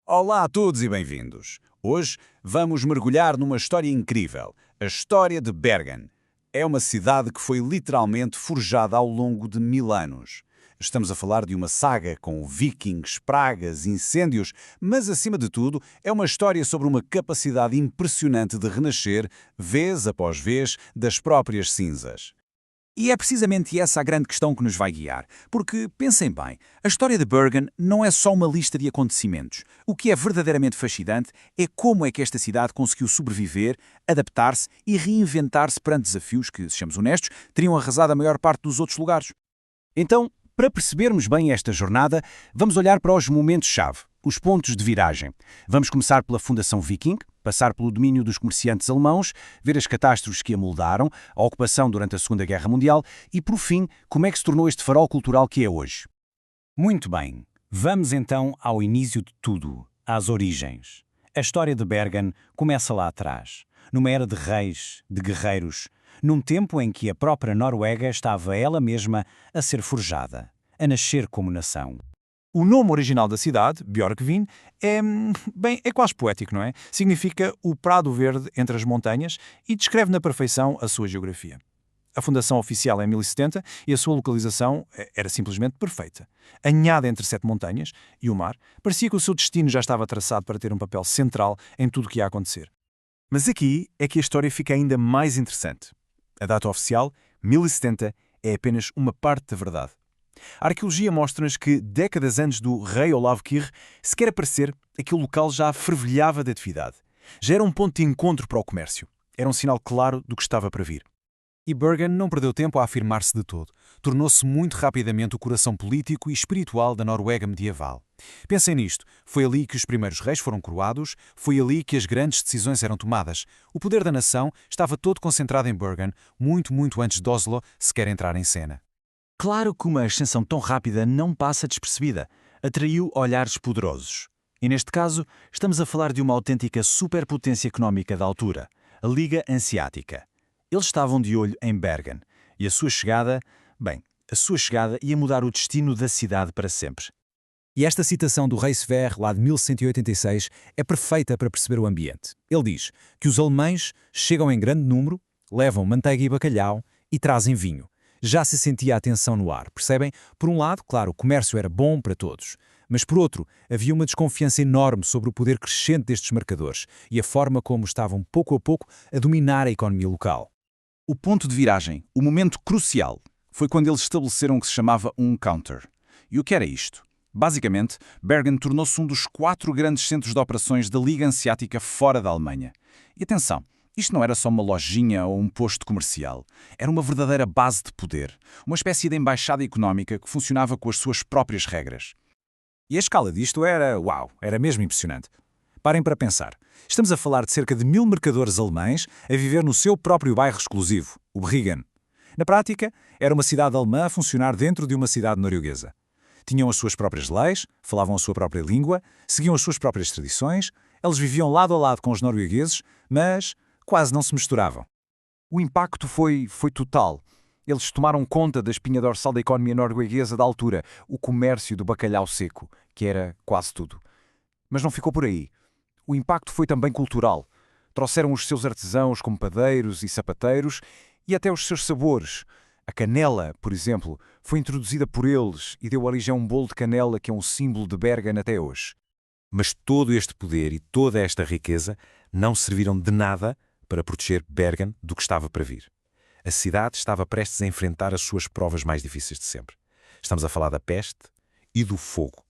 Olá a todos e bem-vindos. Hoje vamos mergulhar numa história incrível, a história de Bergen. É uma cidade que foi literalmente forjada ao longo de 1000 anos. Estamos a falar de uma saga com vikings, pragas, incêndios, mas acima de tudo é uma história sobre uma capacidade impressionante de renascer, vez após vez, das próprias cinzas. E é precisamente essa a grande questão que nos vai guiar. Porque, pensem bem, a história de Bergen não é só uma lista de acontecimentos. O que é verdadeiramente fascinante é como é que esta cidade conseguiu sobreviver, adaptar-se e reinventar-se perante desafios que, sejamos honestos, teriam arrasado a maior parte dos outros lugares. Então, para percebermos bem esta jornada, vamos olhar para os momentos-chave, os pontos de viragem. Vamos começar pela fundação viking, passar pelo domínio dos comerciantes alemãos, ver as catástrofes que a moldaram, a ocupação durante a Segunda Guerra Mundial e, por fim, como é que se tornou este farol cultural que é hoje. Muito bem, vamos então ao início de tudo, às origens. A história de Bergen começa lá atrás, numa era de reis, de guerreiros, num tempo em que a própria Noruega estava ela mesma a ser forjada, a nascer como nação. O nome original da cidade, Björkvin, é quase poético, não é? Significa o prado verde entre as montanhas e descreve na perfeição a sua geografia. A fundação oficial é em 1070 e a sua localização era simplesmente perfeita. Aninhada entre 7 montanhas e o mar, parecia que o seu destino já estava traçado para ter um papel central em tudo o que ia acontecer. Mas aqui é que a história fica ainda mais interessante. A data oficial, 1070, é apenas uma parte da verdade. A arqueologia mostra-nos que, décadas antes do rei Olavkir sequer aparecer, aquele local já fervilhava de atividade. Já era um ponto de encontro para o comércio. Era um sinal claro do que estava para vir. E Bergen não perdeu tempo a afirmar-se de todo. Tornou-se muito rapidamente o coração político e espiritual da Noruega medieval. Pensem nisto. Foi ali que os primeiros reis foram coroados, foi ali que as grandes decisões eram tomadas. O poder da nação estava todo concentrado em Bergen, muito antes de Oslo sequer entrar em cena. Claro que uma ascensão tão rápida não passa despercebida. Atraiu olhares poderosos. E neste caso, estamos a falar de uma autêntica superpotência económica da altura, a Liga Hanseática. Eles estavam de olho em Bergen, e a sua chegada ia mudar o destino da cidade para sempre. E esta citação do rei Sverre, lá de 1186, é perfeita para perceber o ambiente. Ele diz que os alemães chegam em grande número, levam manteiga e bacalhau e trazem vinho. Já se sentia a tensão no ar, percebem? Por um lado, claro, o comércio era bom para todos, mas por outro, havia uma desconfiança enorme sobre o poder crescente destes mercadores e a forma como estavam pouco a pouco a dominar a economia local. O ponto de viragem, o momento crucial, foi quando eles estabeleceram o que se chamava um counter. E o que era isto? Basicamente, Bergen tornou-se um dos 4 grandes centros de operações da Liga Hanseática fora da Alemanha. E atenção, isto não era só uma lojinha ou um posto comercial. Era uma verdadeira base de poder, uma espécie de embaixada económica que funcionava com as suas próprias regras. E a escala disto era mesmo impressionante. Parem para pensar. Estamos a falar de cerca de 1000 mercadores alemães a viver no seu próprio bairro exclusivo, o Bryggen. Na prática, era uma cidade alemã a funcionar dentro de uma cidade norueguesa. Tinham as suas próprias leis, falavam a sua própria língua, seguiam as suas próprias tradições, eles viviam lado a lado com os noruegueses, mas quase não se misturavam. O impacto foi total. Eles tomaram conta da espinha dorsal da economia norueguesa da altura, o comércio do bacalhau seco, que era quase tudo. Mas não ficou por aí. O impacto foi também cultural. Trouxeram os seus artesãos como padeiros e sapateiros e até os seus sabores. A canela, por exemplo, foi introduzida por eles e deu origem a um bolo de canela que é um símbolo de Bergen até hoje. Mas todo este poder e toda esta riqueza não serviram de nada para proteger Bergen do que estava para vir. A cidade estava prestes a enfrentar as suas provas mais difíceis de sempre. Estamos a falar da peste e do fogo.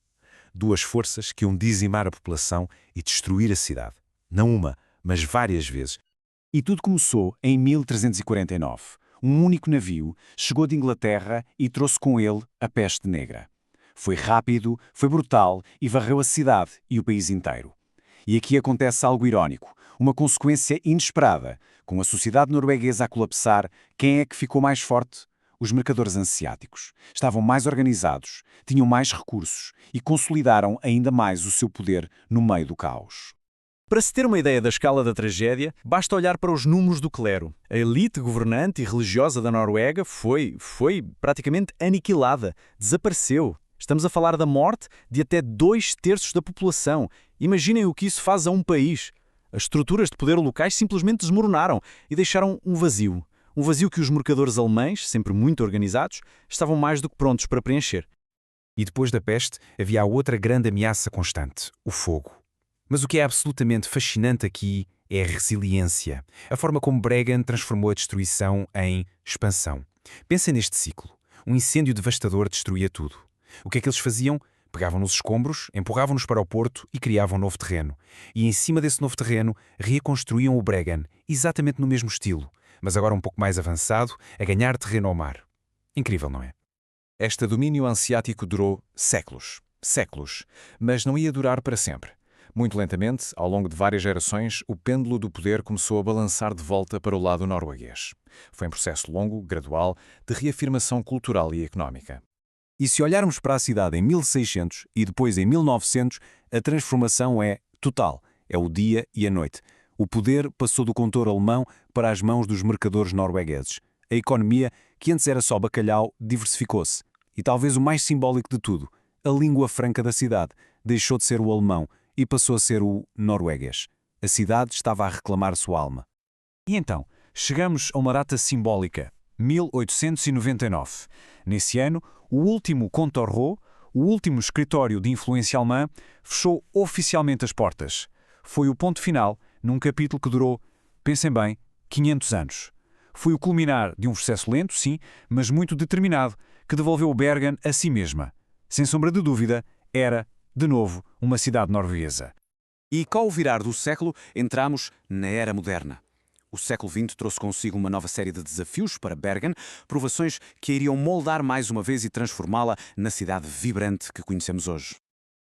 2 forças que iam dizimar a população e destruir a cidade. Não uma, mas várias vezes. E tudo começou em 1349. Um único navio chegou de Inglaterra e trouxe com ele a peste negra. Foi rápido, foi brutal e varreu a cidade e o país inteiro. E aqui acontece algo irónico, uma consequência inesperada. Com a sociedade norueguesa a colapsar, quem é que ficou mais forte? Os mercadores hanseáticos. Estavam mais organizados, tinham mais recursos e consolidaram ainda mais o seu poder no meio do caos. Para se ter uma ideia da escala da tragédia, basta olhar para os números do clero. A elite governante e religiosa da Noruega foi praticamente aniquilada, desapareceu. Estamos a falar da morte de até 2/3 da população. Imaginem o que isso faz a um país. As estruturas de poder locais simplesmente desmoronaram e deixaram um vazio. Um vazio que os mercadores alemães, sempre muito organizados, estavam mais do que prontos para preencher. E depois da peste, havia a outra grande ameaça constante, o fogo. Mas o que é absolutamente fascinante aqui é a resiliência, a forma como Bregan transformou a destruição em expansão. Pensem neste ciclo. Um incêndio devastador destruía tudo. O que é que eles faziam? Pegavam nos escombros, empurravam-nos para o porto e criavam um novo terreno. E em cima desse novo terreno, reconstruíam o Bregan, exatamente no mesmo estilo, mas agora um pouco mais avançado, a ganhar terreno ao mar. Incrível, não é? Este domínio hanseático durou séculos, mas não ia durar para sempre. Muito lentamente, ao longo de várias gerações, o pêndulo do poder começou a balançar de volta para o lado norueguês. Foi um processo longo, gradual, de reafirmação cultural e económica. E se olharmos para a cidade em 1600 e depois em 1900, a transformação é total. É o dia e a noite. O poder passou do controle alemão para as mãos dos mercadores noruegueses. A economia, que antes era só bacalhau, diversificou-se. E talvez o mais simbólico de tudo, a língua franca da cidade, deixou de ser o alemão e passou a ser o norueguês. A cidade estava a reclamar sua alma. E então, chegamos a uma data simbólica, 1899. Nesse ano, o último Kontorro, o último escritório de influência alemã, fechou oficialmente as portas. Foi o ponto final num capítulo que durou, pensem bem, 500 anos. Foi o culminar de um processo lento, sim, mas muito determinado, que devolveu Bergen a si mesma. Sem sombra de dúvida, era, de novo, uma cidade norueguesa. E com o virar do século, entramos na Era Moderna. O século XX trouxe consigo uma nova série de desafios para Bergen, provações que a iriam moldar mais uma vez e transformá-la na cidade vibrante que conhecemos hoje.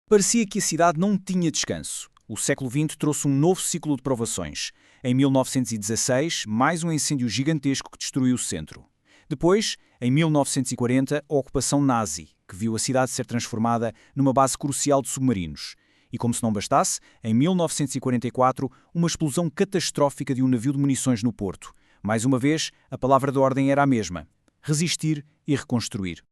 Parecia que a cidade não tinha descanso. O século XX trouxe um novo ciclo de provações. Em 1916, mais um incêndio gigantesco que destruiu o centro. Depois, em 1940, a ocupação nazi, que viu a cidade ser transformada numa base crucial de submarinos. E como se não bastasse, em 1944, uma explosão catastrófica de um navio de munições no porto. Mais uma vez, a palavra de ordem era a mesma: resistir e reconstruir.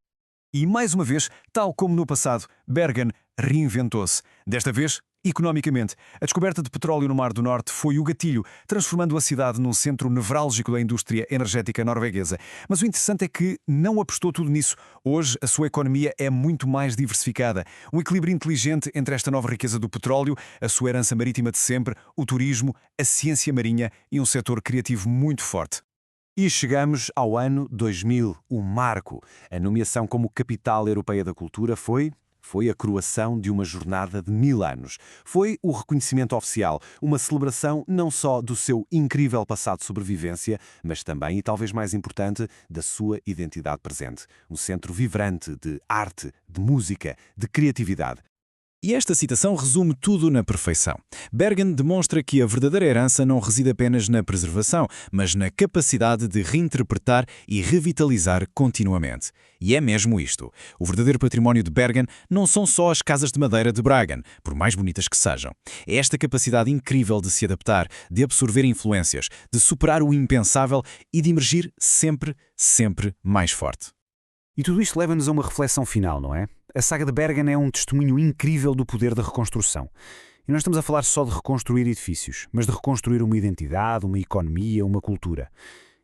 E mais uma vez, tal como no passado, Bergen reinventou-se. Desta vez, economicamente. A descoberta de petróleo no Mar do Norte foi o gatilho, transformando a cidade num centro nevrálgico da indústria energética norueguesa. Mas o interessante é que não apostou tudo nisso. Hoje, a sua economia é muito mais diversificada. Um equilíbrio inteligente entre esta nova riqueza do petróleo, a sua herança marítima de sempre, o turismo, a ciência marinha e um setor criativo muito forte. E chegamos ao ano 2000, o marco. A nomeação como capital europeia da cultura foi a coroação de uma jornada de 1000 anos. Foi o reconhecimento oficial, uma celebração não só do seu incrível passado de sobrevivência, mas também, e talvez mais importante, da sua identidade presente. Um centro vibrante de arte, de música, de criatividade. E esta citação resume tudo na perfeição. Bergen demonstra que a verdadeira herança não reside apenas na preservação, mas na capacidade de reinterpretar e revitalizar continuamente. E é mesmo isto. O verdadeiro património de Bergen não são só as casas de madeira de Bergen, por mais bonitas que sejam. É esta capacidade incrível de se adaptar, de absorver influências, de superar o impensável e de emergir sempre, sempre mais forte. E tudo isto leva-nos a uma reflexão final, não é? A saga de Bergen é um testemunho incrível do poder da reconstrução. E não estamos a falar só de reconstruir edifícios, mas de reconstruir uma identidade, uma economia, uma cultura.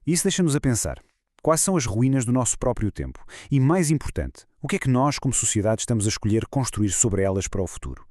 E isso deixa-nos a pensar. Quais são as ruínas do nosso próprio tempo? E, mais importante, o que é que nós, como sociedade, estamos a escolher construir sobre elas para o futuro?